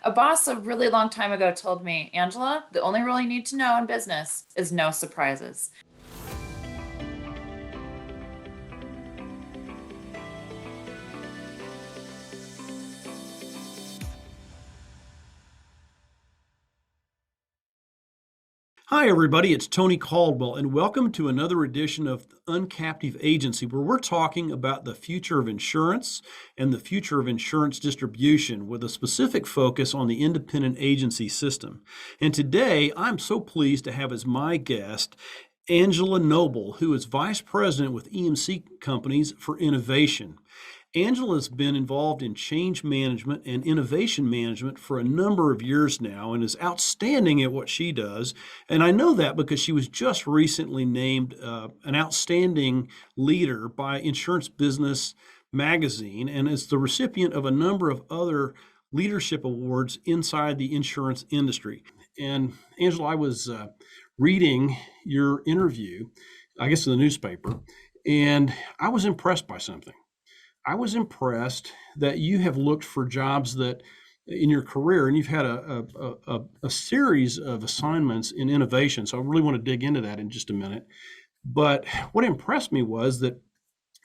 A boss a really long time ago told me, Angela, the only rule you need to know in business is no surprises. Hi, everybody. It's Tony Caldwell, and welcome to another edition of Uncaptive Agency, where we're talking about the future of insurance and the future of insurance distribution with a specific focus on the independent agency system. And today, I'm so pleased to have as my guest Angela Noble, who is Vice President with EMC Companies for Innovation. Angela has been involved in change management and innovation management for a number of years now and is outstanding at what she does. And I know that because she was just recently named an outstanding leader by Insurance Business Magazine and is the recipient of a number of other leadership awards inside the insurance industry. And Angela, I was reading your interview, I guess in the newspaper, and I was impressed by something. I was impressed that you have looked for jobs that in your career, and you've had a series of assignments in innovation. So I really want to dig into that in just a minute. But what impressed me was that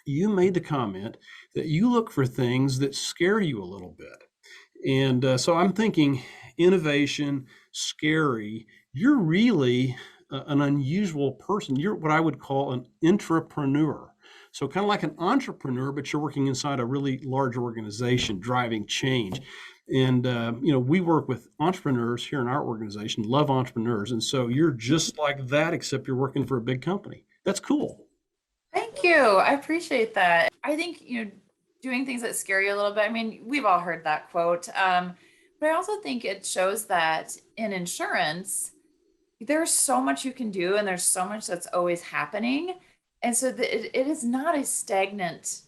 you made the comment that you look for things that scare you a little bit. And so I'm thinking innovation, scary. You're really an unusual person. You're what I would call an intrapreneur. So kind of like an entrepreneur, but you're working inside a really large organization, driving change. And we work with entrepreneurs here in our organization, love entrepreneurs. And so you're just like that, except you're working for a big company. That's cool. Thank you. I appreciate that. I think, doing things that scare you a little bit. I mean, we've all heard that quote. But I also think it shows that in insurance, there's so much you can do and there's so much that's always happening. And so it is not a stagnant,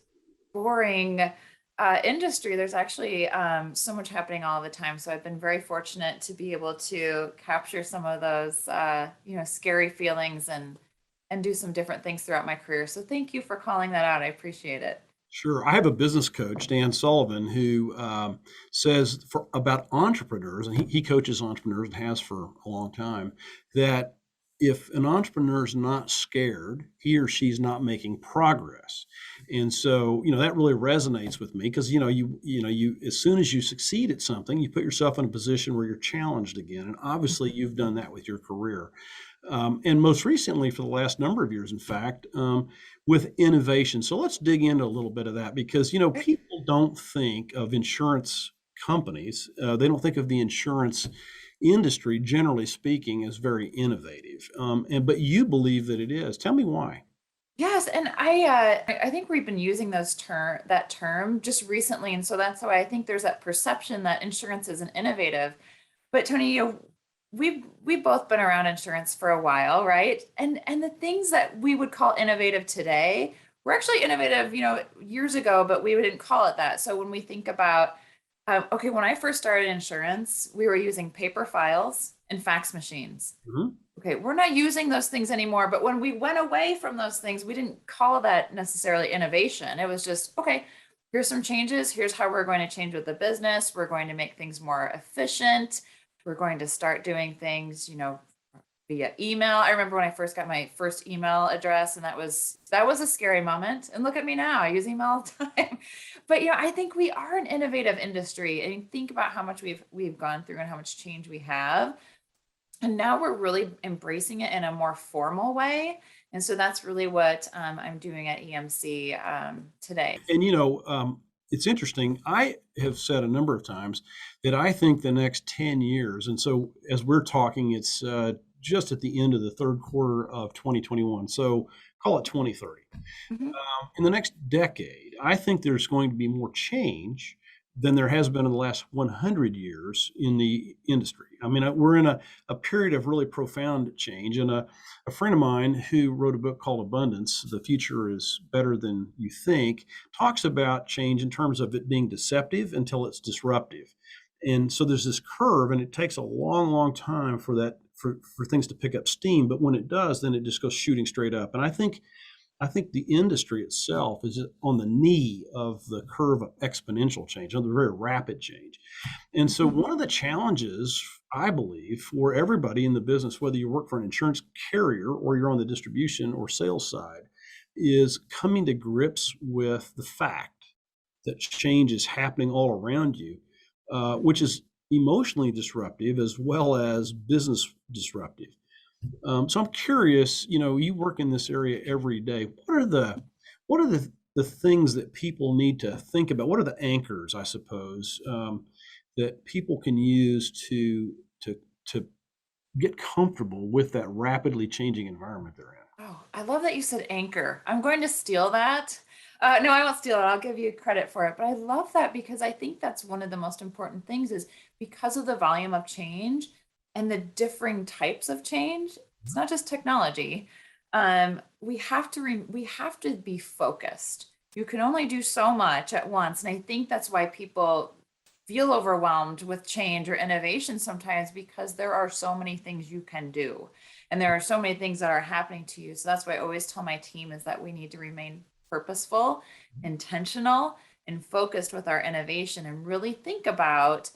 boring industry. There's actually so much happening all the time. So I've been very fortunate to be able to capture some of those, scary feelings and do some different things throughout my career. So thank you for calling that out. I appreciate it. Sure. I have a business coach, Dan Sullivan, who says about entrepreneurs, and he coaches entrepreneurs and has for a long time, that if an entrepreneur is not scared, he or she's not making progress. And so, that really resonates with me because, you as soon as you succeed at something, you put yourself in a position where you're challenged again. And obviously, you've done that with your career. And most recently, for the last number of years, in fact, with innovation. So let's dig into a little bit of that because, people don't think of insurance companies, they don't think of the insurance industry, generally speaking, as very innovative. But you believe that it is. Tell me why. Yes, and I think we've been using that term just recently, and so that's why I think there's that perception that insurance isn't innovative. But Tony, we've both been around insurance for a while, right? And the things that we would call innovative today were actually innovative, years ago, but we didn't call it that. So when we think about, okay, when I first started insurance, we were using paper files and fax machines. Mhm. Okay, we're not using those things anymore, but when we went away from those things, we didn't call that necessarily innovation. It was just, okay, here's some changes. Here's how we're going to change with the business. We're going to make things more efficient. We're going to start doing things, via email. I remember when I first got my first email address, and that was a scary moment. And look at me now, I use email all the time. But I think we are an innovative industry. And think about how much we've gone through and how much change we have. And now we're really embracing it in a more formal way. And so that's really what I'm doing at EMC today. And it's interesting. I have said a number of times that I think the next 10 years, and so as we're talking, it's just at the end of the third quarter of 2021. So call it 2030. Mhm. In the next decade, I think there's going to be more change than there has been in the last 100 years in the industry. I mean, we're in a period of really profound change. And a friend of mine who wrote a book called Abundance, The Future is Better Than You Think, talks about change in terms of it being deceptive until it's disruptive. And so there's this curve, and it takes a long, long time for things to pick up steam. But when it does, then it just goes shooting straight up. And I think I think the industry itself is on the knee of the curve of exponential change, of the very rapid change. And so, Mhm. one of the challenges, I believe, for everybody in the business, whether you work for an insurance carrier or you're on the distribution or sales side, is coming to grips with the fact that change is happening all around you, which is emotionally disruptive as well as business disruptive. So I'm curious, you work in this area every day. What are the things that people need to think about? What are the anchors, I suppose, that people can use to get comfortable with that rapidly changing environment they're in? Oh, I love that you said anchor. I'm going to steal that. No, I won't steal it. I'll give you credit for it. But I love that because I think that's one of the most important things is because of the volume of change and the differing types of change. It's not just technology. We have to be focused. You can only do so much at once, and I think that's why people feel overwhelmed with change or innovation sometimes because there are so many things you can do and there are so many things that are happening to you. So that's why I always tell my team is that we need to remain purposeful, intentional, and focused with our innovation and really think about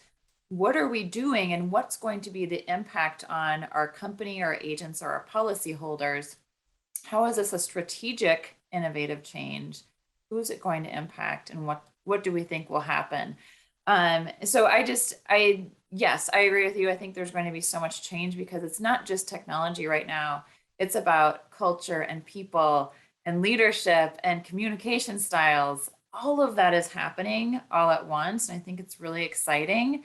what are we doing and what's going to be the impact on our company, our agents, or our policyholders. How is this a strategic innovative change? Who's it going to impact and what do we think will happen? So yes, I agree with you. I think there's going to be so much change because it's not just technology right now. It's about culture and people and leadership and communication styles. All of that is happening all at once. And I think it's really exciting.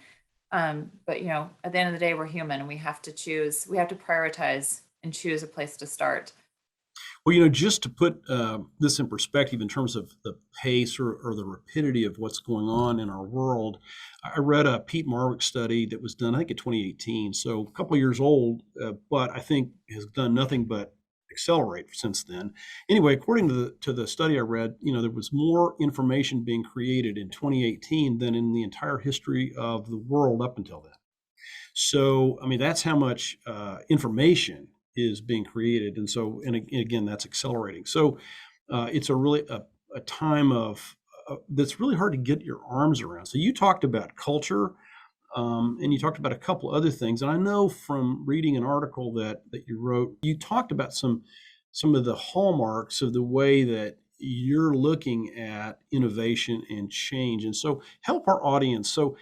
But at the end of the day, we're human and we have to choose, we have to prioritize and choose a place to start. Well, just to put this in perspective in terms of the pace or the rapidity of what's going on in our world, I read a Pete Marwick study that was done, I think, in 2018, so a couple of years old, but I think has done nothing but accelerate since then. Anyway, according to the study I read, there was more information being created in 2018 than in the entire history of the world up until then. So, I mean, that's how much information is being created, and again, that's accelerating. So, it's a time of that's really hard to get your arms around. So, you talked about culture, and you talked about a couple other things, and I know from reading an article that you wrote, you talked about some of the hallmarks of the way that you're looking at innovation and change, and so help our audience. So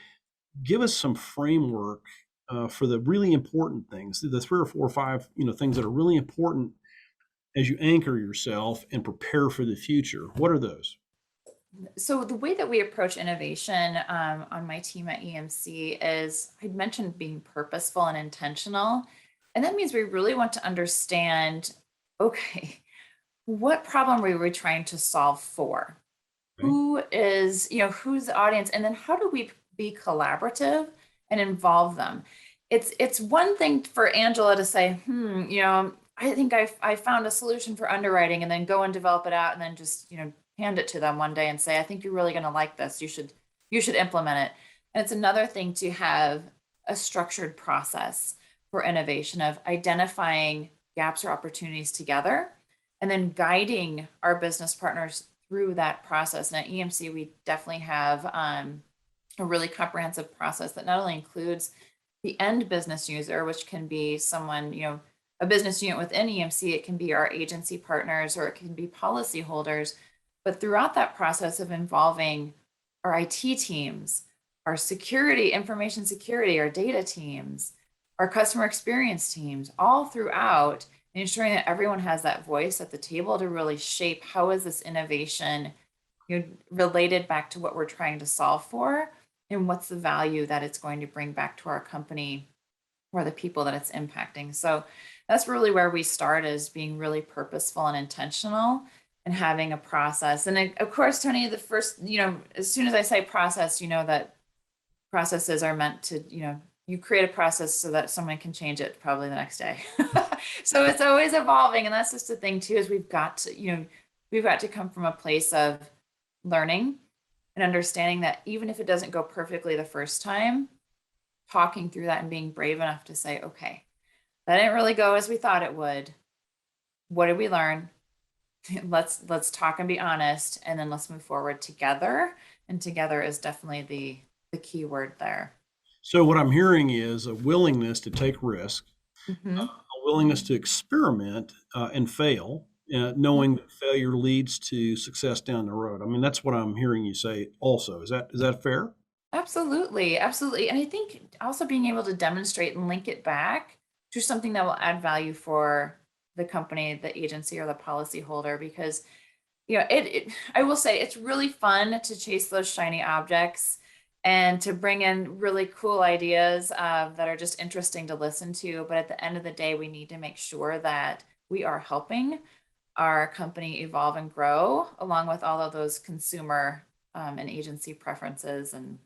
give us some framework for the really important things, the three or four or five, things that are really important as you anchor yourself and prepare for the future. What are those? So the way that we approach innovation on my team at EMC is I'd mentioned being purposeful and intentional. And that means we really want to understand, okay, what problem are we trying to solve for? Okay. Who's the audience? And then how do we be collaborative and involve them? It's one thing for Angela to say, I think I found a solution for underwriting and then go and develop it out and then just, hand it to them one day and say, I think you're really going to like this. You should implement it. And it's another thing to have a structured process for innovation of identifying gaps or opportunities together and then guiding our business partners through that process. And at EMC, we definitely have a really comprehensive process that not only includes the end business user, which can be someone, a business unit within EMC, it can be our agency partners or it can be policyholders. But throughout that process of involving our IT teams, our security, information security, our data teams, our customer experience teams, all throughout, and ensuring that everyone has that voice at the table to really shape how is this innovation related back to what we're trying to solve for and what's the value that it's going to bring back to our company or the people that it's impacting. So that's really where we start is being really purposeful and intentional and having a process. And of course, Tony, the first, as soon as I say process, that processes are meant to, you create a process so that someone can change it probably the next day. So it's always evolving. And that's just the thing too, is we've got to come from a place of learning and understanding that even if it doesn't go perfectly the first time, talking through that and being brave enough to say, okay, that didn't really go as we thought it would. What did we learn? let's talk and be honest, and then let's move forward together. And together is definitely the key word there. So what I'm hearing is a willingness to take risk, Hmm. a willingness to experiment and fail, knowing that failure leads to success down the road. I mean, that's what I'm hearing you say. Also, is that fair? Absolutely, absolutely. And I think also being able to demonstrate and link it back to something that will add value for the company, the agency, or the policy holder, because I will say it's really fun to chase those shiny objects and to bring in really cool ideas that are just interesting to listen to. But at the end of the day, we need to make sure that we are helping our company evolve and grow along with all of those consumer and agency preferences and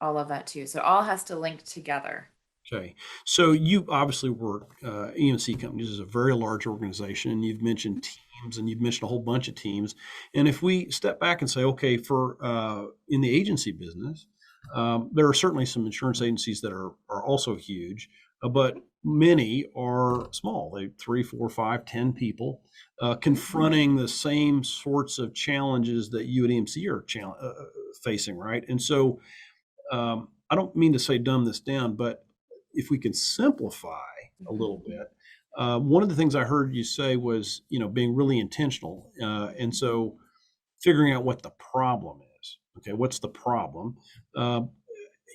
all of that too. So it all has to link together. Okay. So you obviously work, EMC Companies is a very large organization, and you've mentioned teams, and you've mentioned a whole bunch of teams. And if we step back and say, okay, for in the agency business, there are certainly some insurance agencies that are also huge, but many are small. They 3, 4, 5, 10 people confronting the same sorts of challenges that you at EMC are facing, right? And so I don't mean to say dumb this down, but if we can simplify a Mhm. little bit, one of the things I heard you say was, being really intentional, and so figuring out what the problem is. Okay, what's the problem? Uh,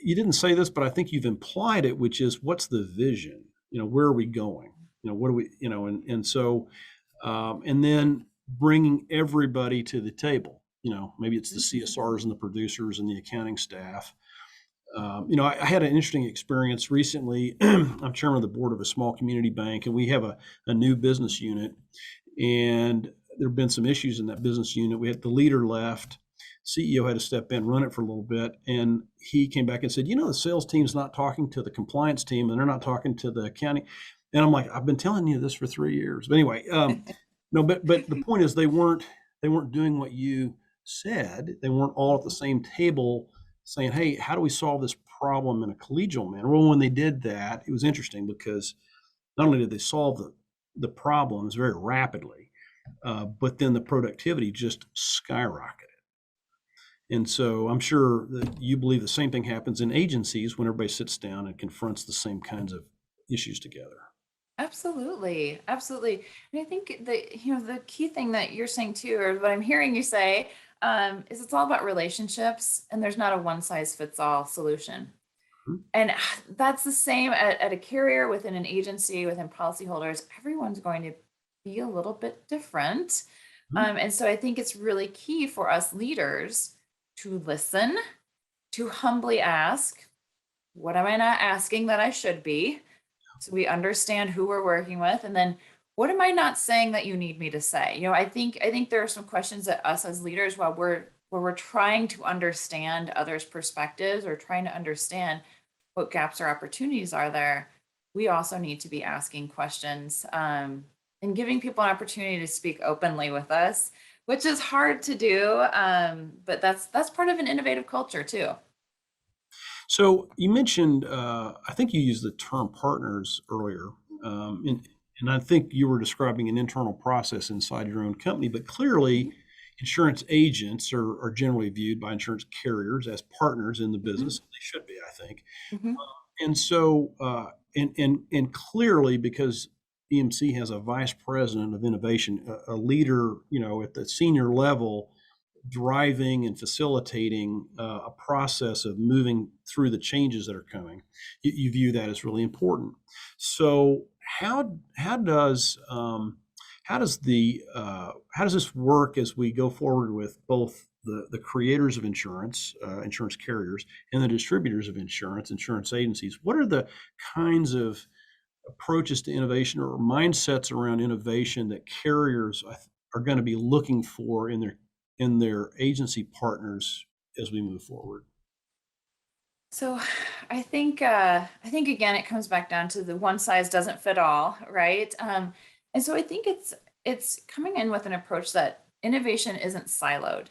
you didn't say this, but I think you've implied it, which is what's the vision? Where are we going? What do we? And so, and then bringing everybody to the table. Maybe it's the CSRs and the producers and the accounting staff. I had an interesting experience recently. I'm chairman of the board of a small community bank, and we have a new business unit. And there have been some issues in that business unit. We had the leader left, CEO had to step in, run it for a little bit, and he came back and said, "The sales team's not talking to the compliance team, and they're not talking to the accounting." And I'm like, "I've been telling you this for 3 years." But anyway, no, but the point is they weren't doing what you said. They weren't all at the same table saying, "Hey, how do we solve this problem in a collegial manner?" Well, when they did that, it was interesting because not only did they solve the problems very rapidly, but then the productivity just skyrocketed. And so I'm sure that you believe the same thing happens in agencies when everybody sits down and confronts the same kinds of issues together. Absolutely, absolutely. And I think the key thing that you're saying too, or what I'm hearing you say, is it's all about relationships, and there's not a one size fits all solution. Mhm. And that's the same at a carrier, within an agency, within policyholders. Everyone's going to be a little bit different. Mhm. And so I think it's really key for us leaders to listen, to humbly ask, what am I not asking that I should be? So we understand who we're working with. And then what am I not saying that you need me to say? I think there are some questions that us as leaders, while we're trying to understand others' perspectives or trying to understand what gaps or opportunities are there, we also need to be asking questions, and giving people an opportunity to speak openly with us, which is hard to do. But that's part of an innovative culture too. So you mentioned, I think you used the term partners earlier, and I think you were describing an internal process inside your own company, but clearly insurance agents are generally viewed by insurance carriers as partners in the Mhm. business. They should be, I think. Mhm. And so, and clearly, because EMC has a vice president of innovation, a leader, at the senior level, driving and facilitating a process of moving through the changes that are coming. You view that as really important. So, how does this work as we go forward with both the creators of insurance, insurance carriers, and the distributors of insurance, insurance agencies? What are the kinds of approaches to innovation or mindsets around innovation that carriers are going to be looking for in their agency partners as we move forward? So I think again it comes back down to the one size doesn't fit all, right? And so I think it's coming in with an approach that innovation isn't siloed.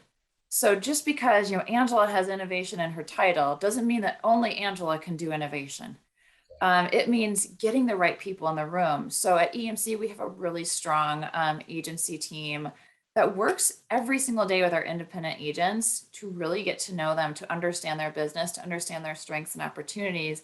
So just because Angela has innovation in her title doesn't mean that only Angela can do innovation. It means getting the right people in the room. So at EMC, we have a really strong agency team that works every single day with our independent agents to really get to know them, to understand their business, to understand their strengths and opportunities.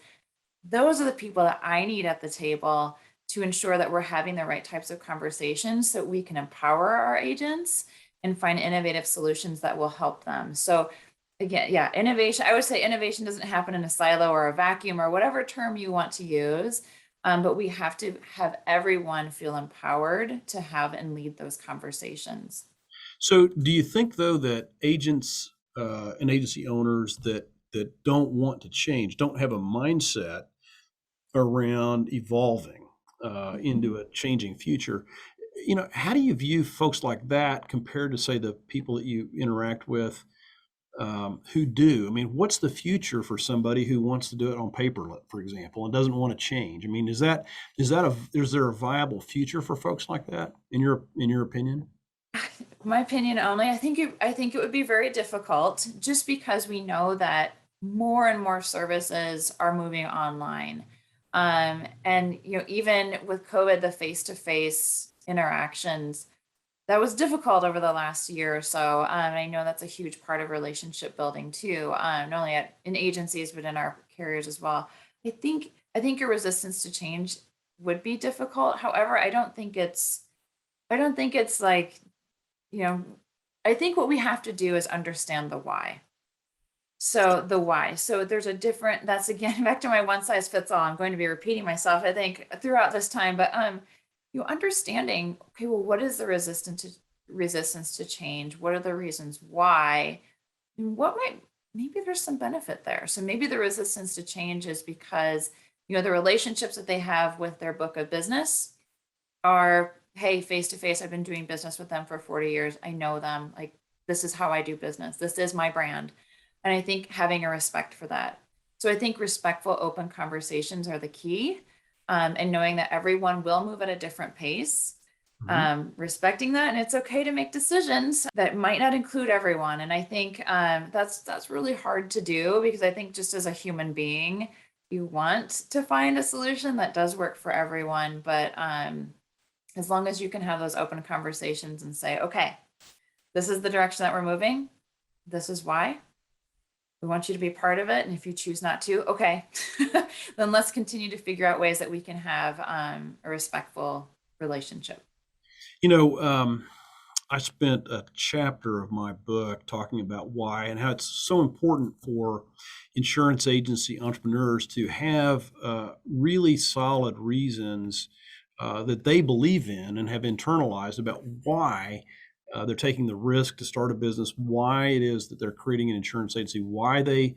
Those are the people that I need at the table to ensure that we're having the right types of conversations so we can empower our agents and find innovative solutions that will help them. So again, yeah, innovation, I would say innovation doesn't happen in a silo or a vacuum or whatever term you want to use. But we have to have everyone feel empowered to have and lead those conversations. So, do you think though that agents and agency owners that don't want to change, don't have a mindset around evolving Mhm. into a changing future? How do you view folks like that compared to, say, the people that you interact with who do? I mean, what's the future for somebody who wants to do it on paper, for example, and doesn't want to change? I mean, is there a viable future for folks like that in your opinion? My opinion only, I think it would be very difficult just because we know that more and more services are moving online. And even with COVID, the face-to-face interactions, that was difficult over the last year or so. I know that's a huge part of relationship building too, not only in agencies, but in our carriers as well. I think a resistance to change would be difficult. However, I don't think it's like, you know, I think what we have to do is understand the why. So the why. So there's a different, that's again back to my one size fits all. I'm going to be repeating myself, I think, throughout this time, but understanding, okay, well, what is the resistance to change? What are the reasons why? And what might maybe there's some benefit there. So maybe the resistance to change is because, the relationships that they have with their book of business are, hey, face to face, I've been doing business with them for 40 years. I know them. Like, this is how I do business. This is my brand. And I think having a respect for that. So I think respectful, open conversations are the key. And knowing that everyone will move at a different pace, Mhm. respecting that, and it's okay to make decisions that might not include everyone. And I think that's really hard to do because I think just as a human being, you want to find a solution that does work for everyone. But as long as you can have those open conversations and say, okay, this is the direction that we're moving. This is why we want you to be part of it. And if you choose not to, okay, then let's continue to figure out ways that we can have a respectful relationship. You know, um, I spent a chapter of my book talking about why and how it's so important for insurance agency entrepreneurs to have really solid reasons that they believe in and have internalized about why they're taking the risk to start a business, why it is that they're creating an insurance agency, why they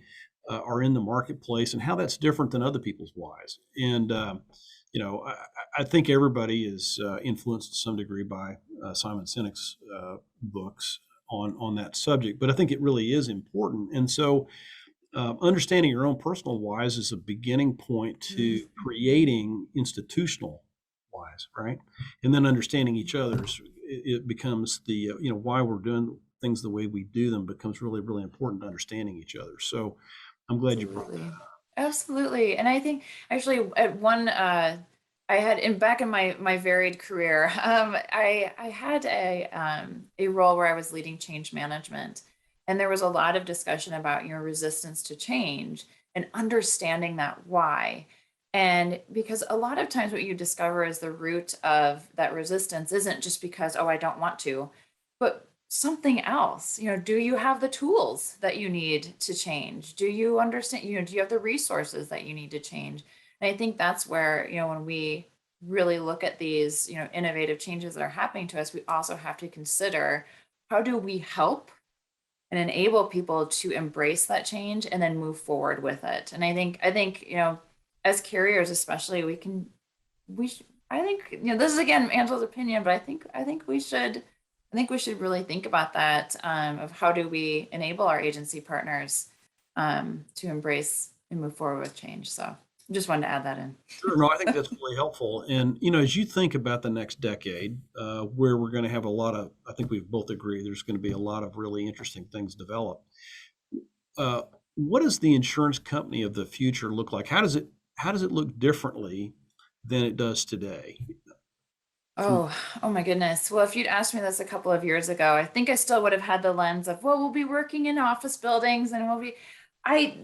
are in the marketplace, and how that's different than other people's whys. And I think everybody is influenced to some degree by Simon Sinek's books on that subject, but I think it really is important. And so, understanding your own personal whys is a beginning point to Mhm. creating institutional whys, right? And then understanding each other's, it becomes the why we're doing things the way we do them becomes really really important to understanding each other. So, I'm glad you brought Absolutely. Absolutely. And I think actually at one I had in back in my varied career, I had a role where I was leading change management. And there was a lot of discussion about your resistance to change and understanding that why. And because a lot of times what you discover is the root of that resistance isn't just because, oh, I don't want to, but something else. Do you have the tools that you need to change? Do you understand, do you have the resources that you need to change? And I think that's where, when we really look at these, innovative changes that are happening to us, we also have to consider how do we help and enable people to embrace that change and then move forward with it. And I think, as carriers especially, I think, this is again Angela's opinion, but I think we should really think about that, of how do we enable our agency partners to embrace and move forward with change. So I just wanted to add that in. Sure. No, I think that's really helpful. And, as you think about the next decade, where we're going to have a lot of, I think we both agree there's going to be a lot of really interesting things develop. Uh, what does the insurance company of the future look like? How does it look differently than it does today? from? Oh my goodness. Well, if you'd asked me this a couple of years ago, I think I still would have had the lens of, well, we'll be working in office buildings and we'll be, I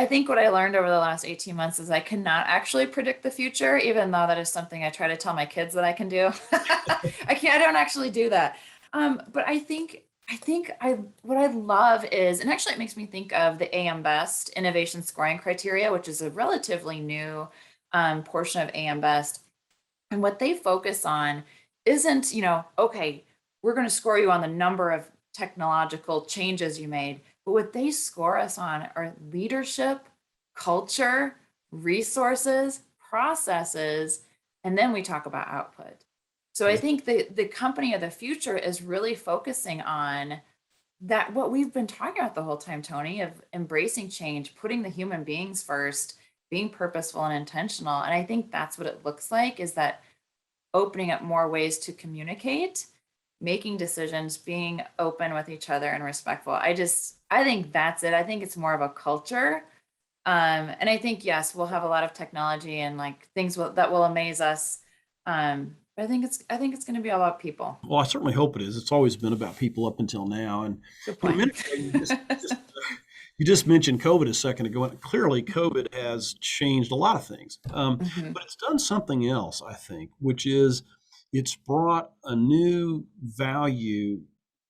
think what I learned over the last 18 months is I cannot actually predict the future, even though that is something I try to tell my kids that I can do. I don't actually do that. But what I love is, and actually it makes me think of the AM Best innovation scoring criteria, which is a relatively new portion of AM Best. And what they focus on isn't, okay, we're going to score you on the number of technological changes you made, but what they score us on are leadership, culture, resources, processes, and then we talk about output. So I Yes. think the company of the future is really focusing on that, what we've been talking about the whole time, Tony, of embracing change, putting the human beings first, being purposeful and intentional. And I think that's what it looks like, is that opening up more ways to communicate, making decisions, being open with each other and respectful. I think that's it. I think it's more of a culture. And I think, yes, we'll have a lot of technology and like that will amaze us. But I think it's going to be all about people. Well, I certainly hope it is. It's always been about people up until now. And Good a point. minute ago, you just mentioned COVID a second ago, and clearly COVID has changed a lot of things. Mhm. But it's done something else, I think, which is it's brought a new value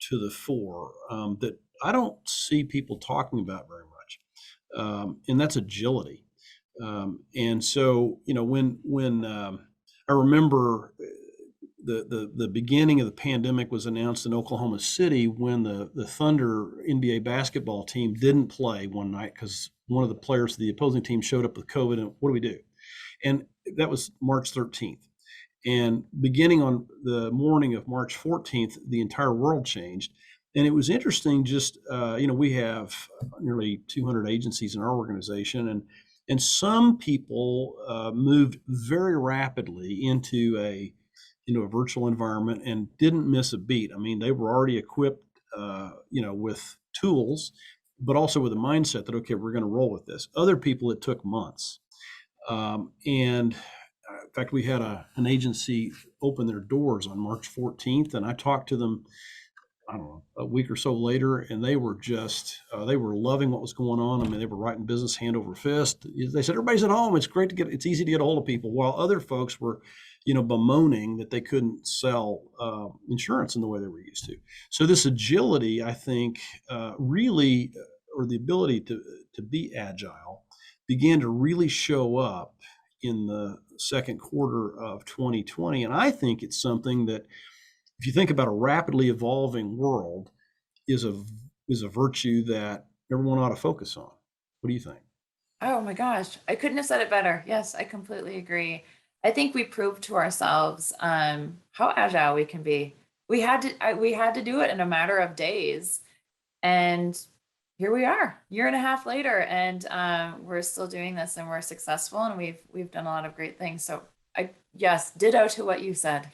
to the fore that I don't see people talking about very much, and that's agility. And so, I remember the beginning of the pandemic was announced in Oklahoma City when the Thunder NBA basketball team didn't play one night because one of the players of the opposing team showed up with COVID. And what do we do? And that was March 13th. And beginning on the morning of March 14th, the entire world changed. And it was interesting. Just we have nearly 200 agencies in our organization, and some people moved very rapidly into a virtual environment and didn't miss a beat. I mean, they were already equipped, with tools, but also with a mindset that, okay, we're going to roll with this. Other people, it took months. And in fact, we had an agency open their doors on March 14th, and I talked to them, I don't know, a week or so later, and they were they were loving what was going on. I mean, they were writing business hand over fist. They said, everybody's at home. It's easy to get a hold of people, while other folks were, bemoaning that they couldn't sell insurance in the way they were used to. So this agility, I think, really, or the ability to be agile, began to really show up in the second quarter of 2020. And I think it's something that, if you think about a rapidly evolving world, is a virtue that everyone ought to focus on. What do you think? Oh my gosh, I couldn't have said it better. Yes, I completely agree. I think we proved to ourselves how agile we can be. We had to do it in a matter of days, and here we are, year and a half later, and we're still doing this, and we're successful, and we've done a lot of great things. So yes, ditto to what you said.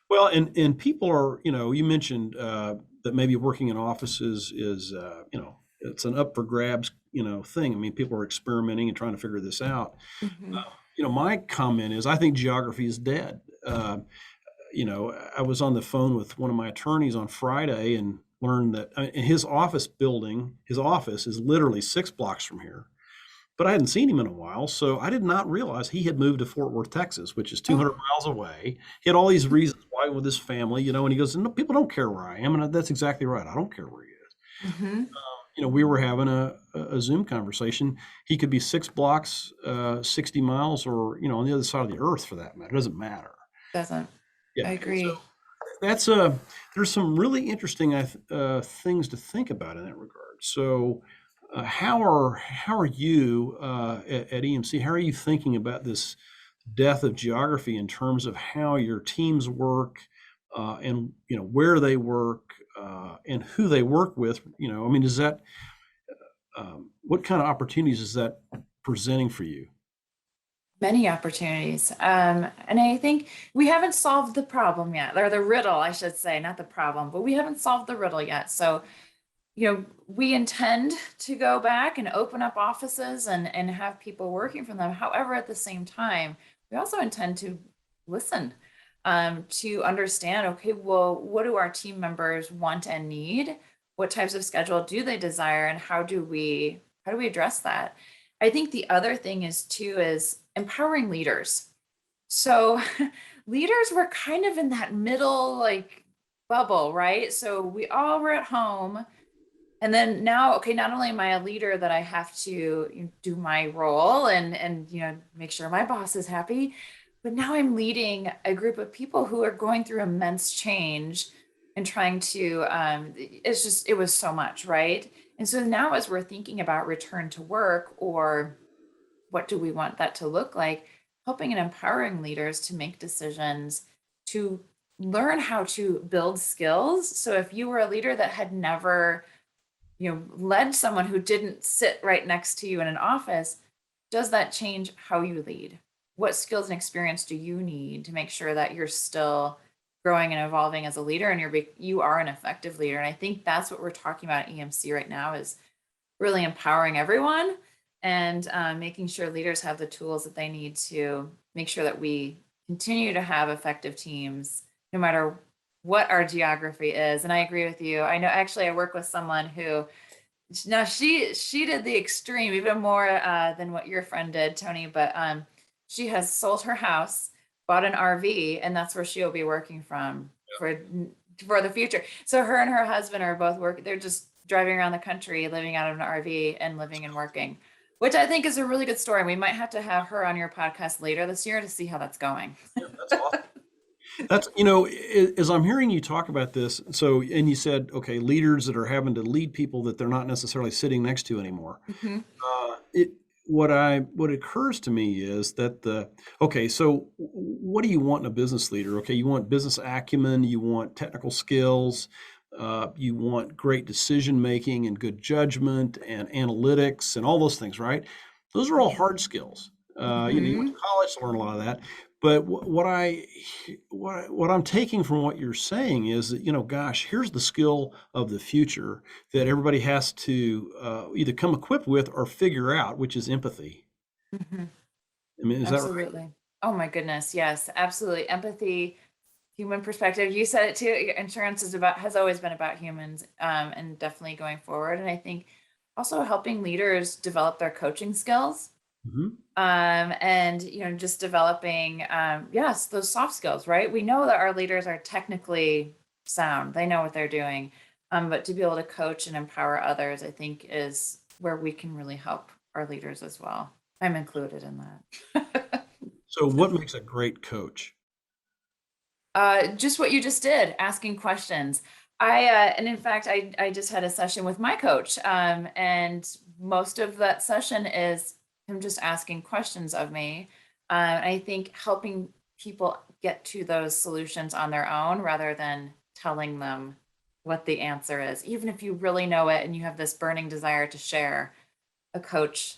Well, and people are, you mentioned that maybe working in offices is, it's an up for grabs, thing. I mean, people are experimenting and trying to figure this out. Mhm. My comment is, I think geography is dead. I was on the phone with one of my attorneys on Friday and learned that his office is literally 6 blocks from here. But I hadn't seen him in a while, so I did not realize he had moved to Fort Worth, Texas, which is 200 Oh. miles away. He had all these reasons why with his family, and he goes, "No, people don't care where I am," and that's exactly right. I don't care where he is. Mhm. We were having a Zoom conversation. He could be 6 blocks, 60 miles, or on the other side of the earth for that matter. It doesn't matter. Doesn't. Yeah, I and so agree. that's there's some really interesting things to think about in that regard. So, how are you at EMC? How are you thinking about this death of geography in terms of how your teams work, and where they work, and who they work with? I mean, is that what kind of opportunities is that presenting for you? Many opportunities. And I think we haven't solved the problem yet, or the riddle, I should say, not the problem, but we haven't solved the riddle yet. So, we intend to go back and open up offices and have people working from them. However, at the same time, we also intend to listen. to understand, okay, well, what do our team members want and need? What types of schedule do they desire, and how do we address that? I think the other thing is too is empowering leaders. So leaders were kind of in that middle like bubble, right? So we all were at home. And then now, okay, not only am I a leader that I have to do my role and make sure my boss is happy, but now I'm leading a group of people who are going through immense change and trying to it was so much, right? And so now as we're thinking about return to work or what do we want that to look like, helping and empowering leaders to make decisions, to learn how to build skills. So if you were a leader that had never led someone who didn't sit right next to you in an office, does that change how you lead? What skills and experience do you need to make sure that you're still growing and evolving as a leader and you are an effective leader? And I think that's what we're talking about at EMC right now is really empowering everyone and making sure leaders have the tools that they need to make sure that we continue to have effective teams no matter what our geography is. And I agree with you. I know actually I work with someone who now she did the extreme even more than what your friend did, Tony, but she has sold her house, bought an RV, and that's where she'll be working from for the future. So her and her husband are both working, they're just driving around the country, living out of an RV and living and working, which I think is a really good story. We might have to have her on your podcast later this year to see how that's going. Yeah, that's awesome. That's, as I'm hearing you talk about this, so, and you said, okay, leaders that are having to lead people that they're not necessarily sitting next to anymore. Mhm. It, what occurs to me is that okay, so what do you want in a business leader? Okay, you want business acumen, you want technical skills, you want great decision making and good judgment and analytics and all those things, right? Those are all hard skills. You went to Mhm. college to learn a lot of that. But what I'm taking from what you're saying is that, gosh, here's the skill of the future that everybody has to either come equipped with or figure out, which is empathy. Mhm. I mean, is that right? Absolutely. Oh my goodness. Yes, absolutely. Empathy, human perspective. You said it too. Insurance has always been about humans, and definitely going forward. And I think also helping leaders develop their coaching skills, Hmm. and just developing, yes, those soft skills. Right. We know that our leaders are technically sound. They know what they're doing, but to be able to coach and empower others, I think, is where we can really help our leaders as well. I'm included in that. So, what makes a great coach? Just what you just did, asking questions. And in fact, I just had a session with my coach, and most of that session is him just asking questions of me. I think helping people get to those solutions on their own rather than telling them what the answer is. Even if you really know it and you have this burning desire to share, a coach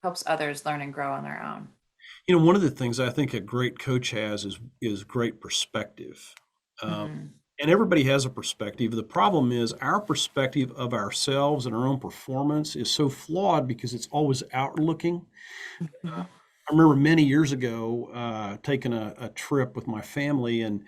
helps others learn and grow on their own. One of the things I think a great coach has is great perspective. Um, Mhm. and everybody has a perspective. The problem is our perspective of ourselves and our own performance is so flawed because it's always outward looking. Mhm. I remember many years ago taking a trip with my family, and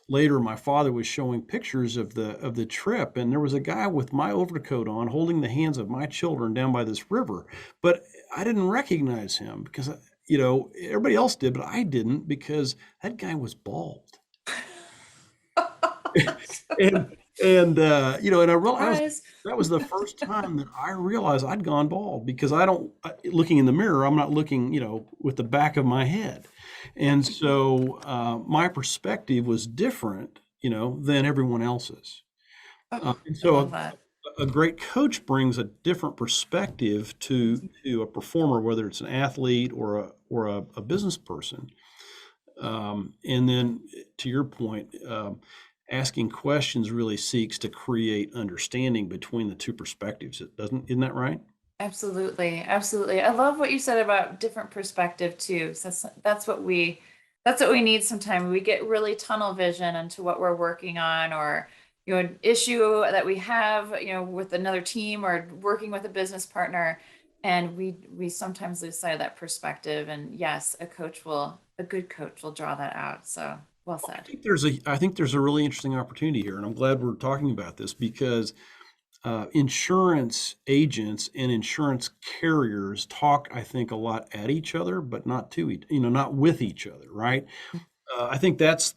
later my father was showing pictures of the trip, and there was a guy with my overcoat on holding the hands of my children down by this river, but I didn't recognize him because everybody else did, but I didn't because that guy was bald. And and I realized Surprise. that was the first time that I realized I'd gone bald because looking in the mirror, I'm not looking, with the back of my head. And so my perspective was different, than everyone else's. Oh, And I so love that. a great coach brings a different perspective to a performer, whether it's an athlete or a business person. And then to your point, asking questions really seeks to create understanding between the two perspectives. It doesn't, isn't that right? Absolutely. Absolutely. I love what you said about different perspective too. So that's what we need sometimes. We get really tunnel vision into what we're working on or an issue that we have, with another team or working with a business partner. And we sometimes lose sight of that perspective. And yes, a good coach will draw that out. So Well said. I think there's a really interesting opportunity here, and I'm glad we're talking about this because insurance agents and insurance carriers talk, I think, a lot at each other, but not to each, not with each other, right? I think that's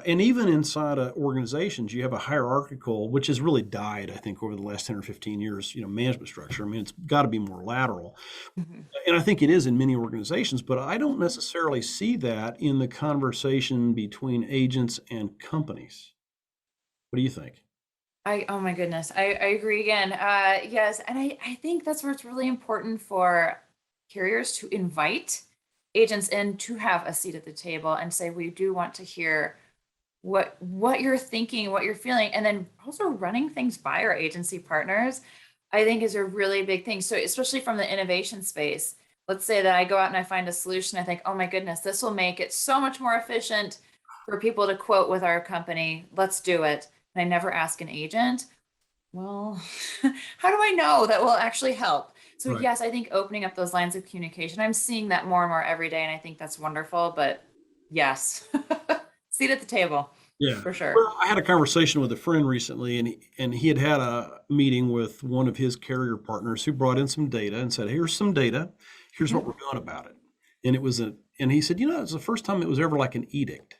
and even inside organizations, you have a hierarchical, which has really died, I think, over the last 10 or 15 years, management structure. I mean, it's got to be more lateral. Mhm. And I think it is in many organizations, but I don't necessarily see that in the conversation between agents and companies. What do you think? Oh my goodness. I agree again. Yes. And I think that's where it's really important for carriers to invite agents in to have a seat at the table and say, we do want to hear what you're thinking, what you're feeling, and then also running things by our agency partners, I think is a really big thing. So especially from the innovation space, let's say that I go out and I find a solution, I think, oh my goodness, this will make it so much more efficient for people to quote with our company. Let's do it. And I never ask an agent, well, how do I know that will actually help? So Right. yes, I think opening up those lines of communication, I'm seeing that more and more every day, and I think that's wonderful. But yes, seat at the table Yeah. for sure. Well, I had a conversation with a friend recently, and he had a meeting with one of his carrier partners who brought in some data and said, "Here's some data. Here's what Mhm. we're doing about it." And and he said, it was the first time it was ever like an edict.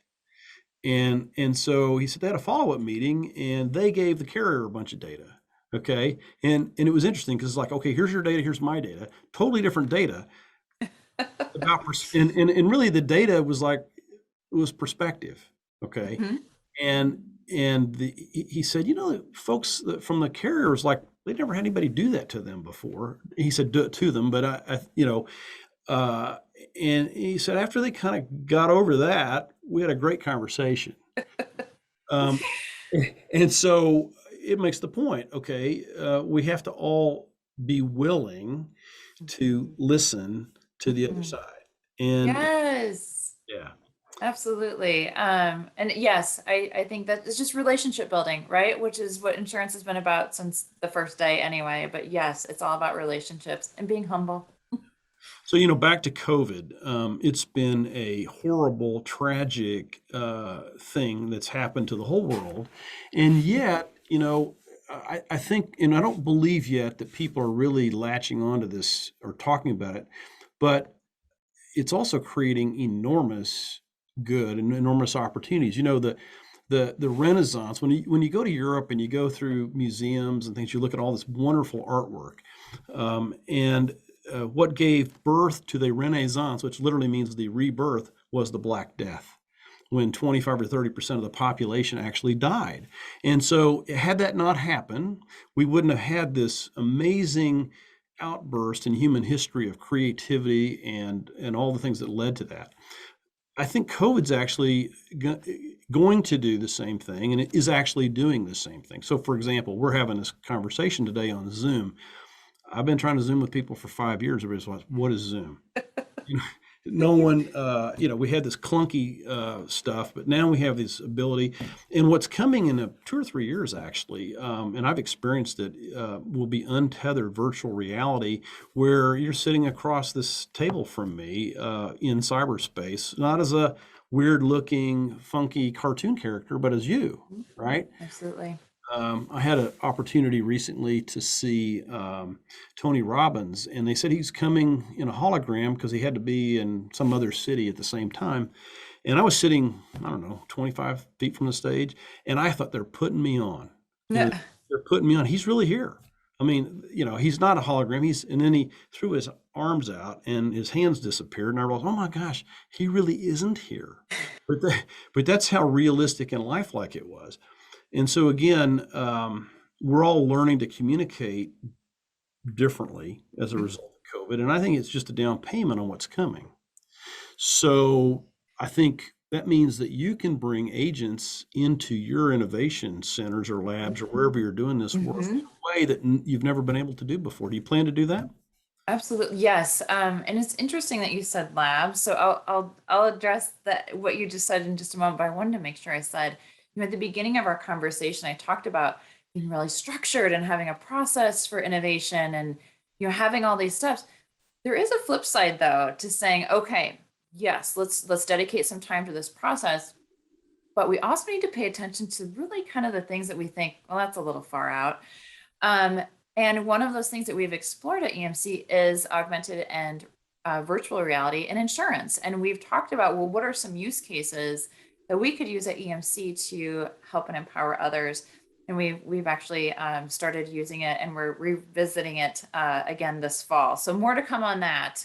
And so he said they had a follow-up meeting and they gave the carrier a bunch of data. Okay. And it was interesting because it's like, okay, here's your data, here's my data, totally different data about and really the data was like it was perspective. Okay. Mhm. And he said, folks from the carrier was like, they never had anybody do that to them before. He said, do it to them, but uh, and he said after they kind of got over that, we had a great conversation. Um, and so it makes the point. Okay, we have to all be willing to listen to the other Mhm. side. And Yes, yeah, absolutely. And yes, I think that it's just relationship building, right? Which is what insurance has been about since the first day anyway. But yes, it's all about relationships and being humble. so back to COVID. It's been a horrible, tragic thing that's happened to the whole world, and yet, I think, and I don't believe yet that people are really latching onto this or talking about it, but it's also creating enormous good and enormous opportunities. The Renaissance, when you go to Europe and you go through museums and things, you look at all this wonderful artwork, and what gave birth to the Renaissance, which literally means the rebirth, was the Black Death, when 25 or 30% of the population actually died. And so, had that not happened, we wouldn't have had this amazing outburst in human history of creativity and all the things that led to that. I think COVID's actually going to do the same thing, and it is actually doing the same thing. So, for example, we're having this conversation today on Zoom. I've been trying to Zoom with people for 5 years. Everybody's like, "What is Zoom?" No one, we had this clunky stuff, but now we have this ability. And what's coming in 2 or 3 years, actually, and I've experienced it, will be untethered virtual reality, where you're sitting across this table from me in cyberspace, not as a weird looking, funky cartoon character, but as you, Mhm. right? Absolutely. I had an opportunity recently to see Tony Robbins, and they said he's coming in a hologram because he had to be in some other city at the same time. And I was sitting, I don't know, 25 feet from the stage, and I thought they're putting me on. Yeah. They're putting me on. He's really here. I mean, he's not a hologram. And then he threw his arms out and his hands disappeared. And I realized, oh my gosh, he really isn't here. But that's how realistic and lifelike it was. And so again, we're all learning to communicate differently as a result of COVID, and I think it's just a down payment on what's coming. So I think that means that you can bring agents into your innovation centers or labs or wherever you're doing this work in Mhm. a way that you've never been able to do before. Do you plan to do that? Absolutely. Yes. And it's interesting that you said labs. So I'll address that what you just said in just a moment, but I wanted to make sure I said, at the beginning of our conversation, I talked about being really structured and having a process for innovation and having all these steps. There is a flip side though to saying, okay, yes, let's dedicate some time to this process, but we also need to pay attention to really kind of the things that we think, well, that's a little far out. Um, and one of those things that we've explored at EMC is augmented and virtual reality and insurance. And we've talked about, well, what are some use cases that we could use at EMC to help and empower others? And we've actually started using it, and we're revisiting it again this fall. So more to come on that.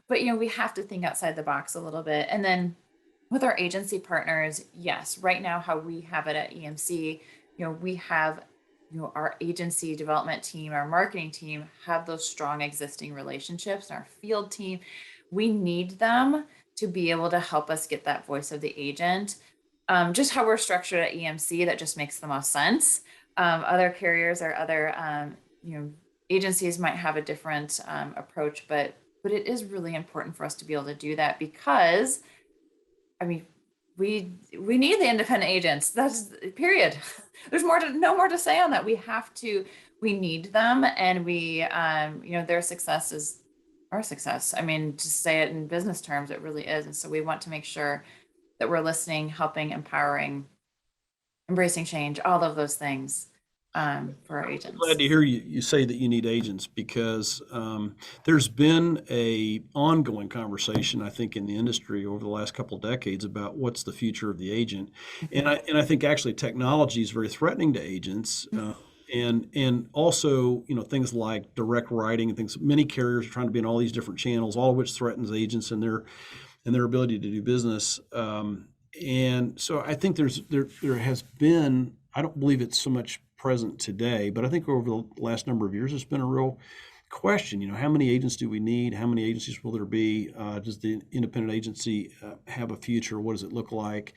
But we have to think outside the box a little bit. And then with our agency partners, yes, right now how we have it at EMC, we have our agency development team, our marketing team have those strong existing relationships, and our field team, we need them to be able to help us get that voice of the agent. Just how we're structured at EMC, that just makes the most sense. Other carriers or other agencies might have a different approach, but it is really important for us to be able to do that, because I mean, we need the independent agents. That's period. There's no more to say on that. We need them, and their success is our success. I mean, to say it in business terms, it really is. And so we want to make sure that we're listening, helping, empowering, embracing change, all of those things for our agents. Glad to hear you say that you need agents, because there's been a ongoing conversation, I think, in the industry over the last couple of decades about what's the future of the agent, and I think actually technology is very threatening to agents, and also things like direct writing and things. Many carriers are trying to be in all these different channels, all of which threatens agents and their ability to do business. And so I think there has been. I don't believe it's so much present today, but I think over the last number of years, it's been a real question. How many agents do we need? How many agencies will there be? Does the independent agency have a future? What does it look like?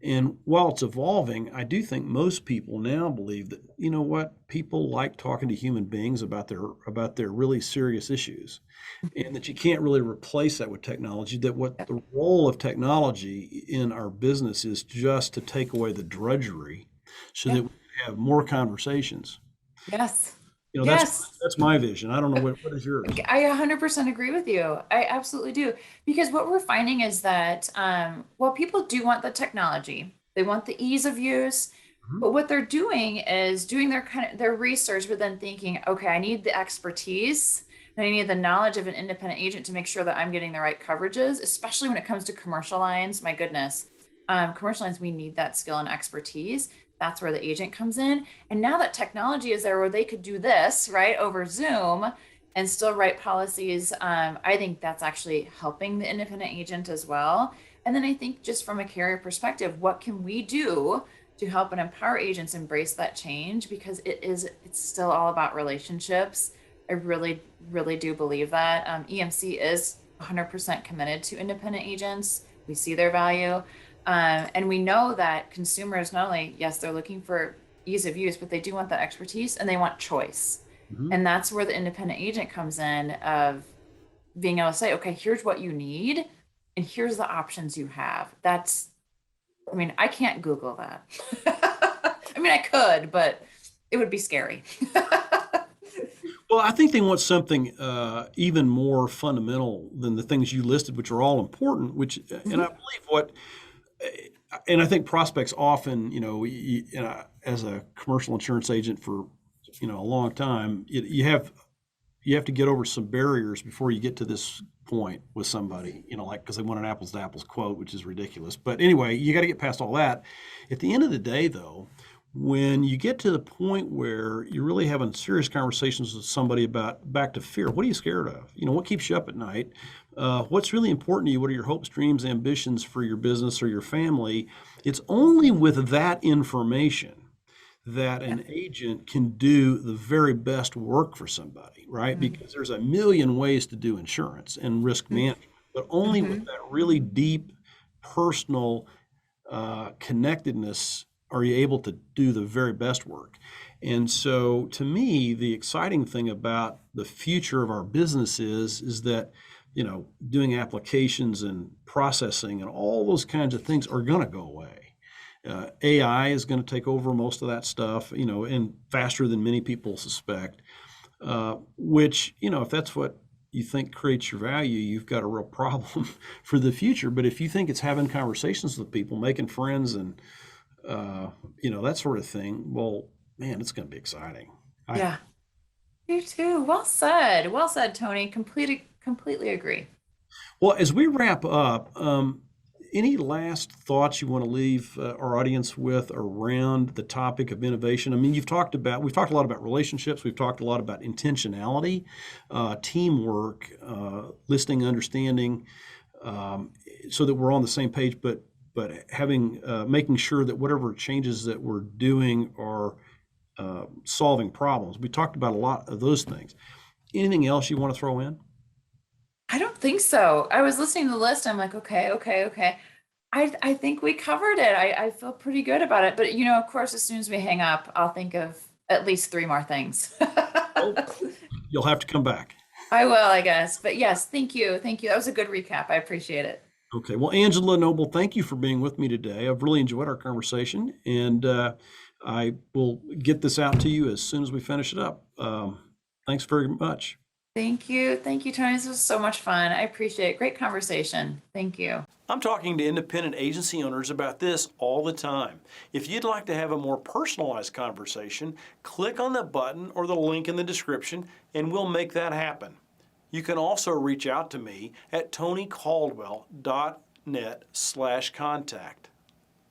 And while it's evolving, I do think most people now believe that, people like talking to human beings about their really serious issues, and that you can't really replace that with technology. That what the role of technology in our business is just to take away the drudgery, so that we have more conversations. Yes. That's my vision. I don't know what is yours. I 100% agree with you. I absolutely do. Because what we're finding is that, people do want the technology, they want the ease of use, but what they're doing is doing their research, but then thinking, okay, I need the expertise and I need the knowledge of an independent agent to make sure that I'm getting the right coverages, especially when it comes to commercial lines. My goodness, commercial lines, we need that skill and expertise. That's where the agent comes in. And now that technology is there where they could do this right over Zoom and still write policies, I think that's actually helping the independent agent as well. And then I think, just from a carrier perspective, what can we do to help and empower agents embrace that change? Because it's still all about relationships. I really, really do believe that. EMC is 100% committed to independent agents. We see their value. And we know that consumers, not only, yes, they're looking for ease of use, but they do want that expertise and they want choice. And that's where the independent agent comes in, of being able to say, okay, here's what you need and here's the options you have. I can't Google that. I could, but it would be scary. Well, I think they want something even more fundamental than the things you listed, which are all important, and I believe and I think prospects often, as a commercial insurance agent for, a long time, you have to get over some barriers before you get to this point with somebody, because they want an apples to apples quote, which is ridiculous. But anyway, you got to get past all that. At the end of the day, though, when you get to the point where you're really having serious conversations with somebody about back to fear, what are you scared of? What keeps you up at night? What's really important to you? What are your hopes, dreams, ambitions for your business or your family? It's only with that information that an agent can do the very best work for somebody, right? Because there's a million ways to do insurance and risk management, but only with that really deep personal connectedness are you able to do the very best work. And so, to me, the exciting thing about the future of our business is that, doing applications and processing and all those kinds of things are going to go away. AI is going to take over most of that stuff, and faster than many people suspect, which, if that's what you think creates your value, you've got a real problem for the future. But if you think it's having conversations with people, making friends, and that sort of thing, well, man, it's going to be exciting. I Yeah. You too. Well said. Well said, Tony. Completely agree. Well, as we wrap up, any last thoughts you want to leave our audience with around the topic of innovation? I mean, we've talked a lot about relationships. We've talked a lot about intentionality, teamwork, listening, understanding, so that we're on the same page. But having making sure that whatever changes that we're doing are solving problems. We talked about a lot of those things. Anything else you want to throw in? I don't think so. I was listening to the list. I'm like, okay. I think we covered it. I feel pretty good about it. But of course, as soon as we hang up, I'll think of at least three more things. Well, you'll have to come back. I will, I guess. But yes, thank you. Thank you. That was a good recap. I appreciate it. Okay. Well, Angela Noble, thank you for being with me today. I've really enjoyed our conversation, and I will get this out to you as soon as we finish it up. Thanks very much. Thank you. Thank you, Tony. This was so much fun. I appreciate it. Great conversation. Thank you. I'm talking to independent agency owners about this all the time. If you'd like to have a more personalized conversation, click on the button or the link in the description, and we'll make that happen. You can also reach out to me at tonycaldwell.net/contact.